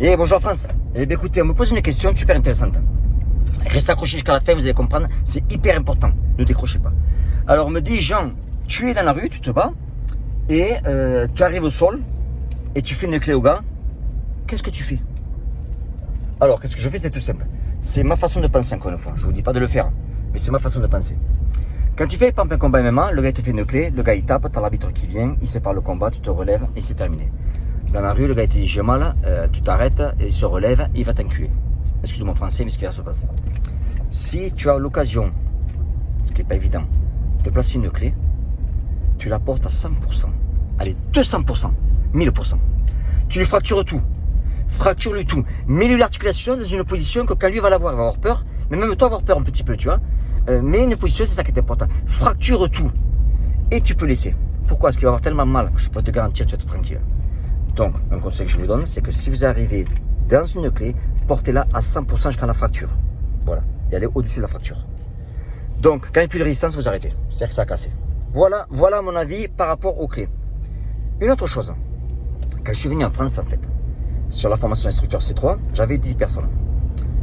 Et bonjour France. Eh bien écoutez, on me pose une question super intéressante. Restez accrochés jusqu'à la fin, vous allez comprendre, c'est hyper important. Ne décrochez pas. Alors on me dit, Jean, tu es dans la rue, tu te bats, et tu arrives au sol, et tu fais une clé au gars. Qu'est-ce que tu fais? Alors, qu'est-ce que je fais? C'est tout simple. C'est ma façon de penser, encore une fois. Je ne vous dis pas de le faire, mais c'est ma façon de penser. Quand tu fais par exemple un combat MMA, le gars il te fait une clé, le gars il tape, t'as l'arbitre qui vient, il sépare le combat, tu te relèves et c'est terminé. Dans la rue, le gars il te dit j'ai mal, tu t'arrêtes, et il se relève, il va t'enculer. Excuse-moi français, mais ce qui va se passer. Si tu as l'occasion, ce qui n'est pas évident, de placer une clé, tu la portes à 100%. Allez, 200%, 1000%. Tu lui fractures tout. Fracture-lui tout. Mets-lui l'articulation dans une position que quand lui va l'avoir, il va avoir peur. Mais même toi, avoir peur un petit peu, tu vois. Mais une position, c'est ça qui est important. Fracture tout. Et tu peux laisser. Pourquoi? Parce qu'il va avoir tellement mal. Je peux te garantir, tu vas être tranquille. Donc, un conseil que je vous donne, c'est que si vous arrivez dans une clé, portez-la à 100% jusqu'à la fracture. Voilà. Et allez au-dessus de la fracture. Donc, quand il n'y a plus de résistance, vous arrêtez. C'est-à-dire que ça a cassé. Voilà mon avis par rapport aux clés. Une autre chose. Quand je suis venu en France, en fait, sur la formation instructeur C3, j'avais 10 personnes.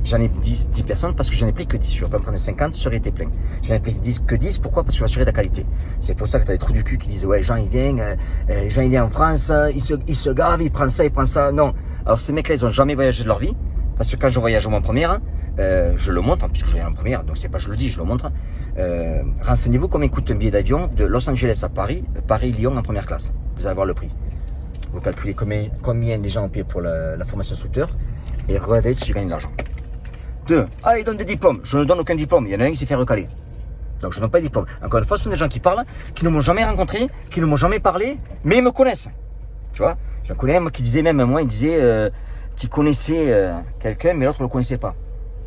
J'en ai 10 personnes parce que j'en ai pris que 10. Je vais pas me prendre 50, ça aurait été plein. J'en ai pris que 10, pourquoi? Parce que je vais assurer la qualité. C'est pour ça que tu as des trous du cul qui disent ouais, Jean il vient en France, il se gave, il prend ça. Non. Alors ces mecs-là, ils ont jamais voyagé de leur vie. Parce que quand je voyage en première, je le montre, puisque je voyage en première, donc c'est pas je le dis, je le montre. Renseignez-vous combien coûte un billet d'avion de Los Angeles à Paris, Paris-Lyon en première classe. Vous allez voir le prix. Vous calculez combien les gens ont payé pour la formation instructeur et regardez si je gagne de l'argent. 2. Ah, ils donnent des diplômes. Je ne donne aucun diplôme. Il y en a un qui s'est fait recaler. Donc je ne donne pas de diplôme. Encore une fois, ce sont des gens qui parlent, qui ne m'ont jamais rencontré, qui ne m'ont jamais parlé, mais ils me connaissent. Tu vois, j'en connais un qui disait même, moi, il disait qu'il connaissait quelqu'un, mais l'autre ne le connaissait pas.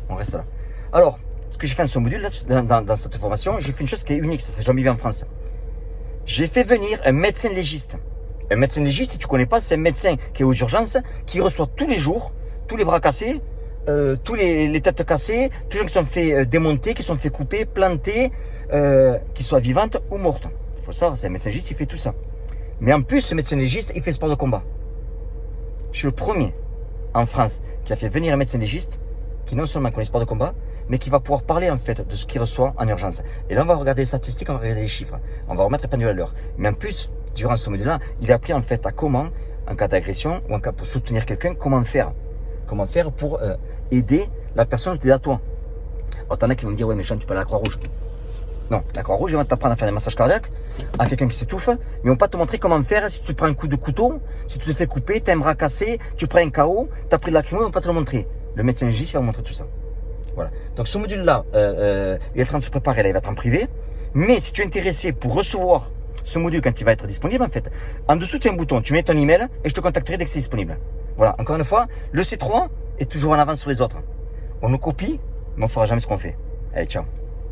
On reste là. Alors, ce que j'ai fait dans ce module, là, dans cette formation, j'ai fait une chose qui est unique, ça s'est jamais vu en France. J'ai fait venir un médecin légiste. Un médecin légiste, si tu ne connais pas, c'est un médecin qui est aux urgences, qui reçoit tous les jours, tous les bras cassés, tous les têtes cassées, tous les gens qui sont fait démonter, qui sont fait couper, planter, qui soient vivantes ou mortes. Il faut le savoir, c'est un médecin légiste, il fait tout ça. Mais en plus, ce médecin légiste, il fait sport de combat. Je suis le premier en France qui a fait venir un médecin légiste, qui non seulement connaît le sport de combat, mais qui va pouvoir parler en fait de ce qu'il reçoit en urgence. Et là, on va regarder les statistiques, on va regarder les chiffres, on va remettre les pendules à l'heure. Mais en plus, durant ce module-là, il a appris en fait à comment, en cas d'agression ou en cas pour soutenir quelqu'un, comment faire. Comment faire pour aider la personne qui est à toi. Alors, t'en as qui vont me dire, ouais, mais Jean, tu peux aller à la Croix-Rouge. Non, la Croix-Rouge, ils vont t'apprendre à faire des massages cardiaques à quelqu'un qui s'étouffe, mais ils vont pas te montrer comment faire si tu prends un coup de couteau, si tu te fais couper, t'as un bras cassé, tu prends un KO, t'as pris de la chimio, ils vont pas te le montrer. Le médecin légiste, il va montrer tout ça. Voilà. Donc, ce module-là, il est en train de se préparer, là, il va être en privé. Mais si tu es intéressé pour recevoir ce module quand il va être disponible, en fait, en dessous, tu as un bouton, tu mets ton email et je te contacterai dès que c'est disponible. Voilà, encore une fois, le C3 est toujours en avance sur les autres. On nous copie, mais on ne fera jamais ce qu'on fait. Allez, ciao.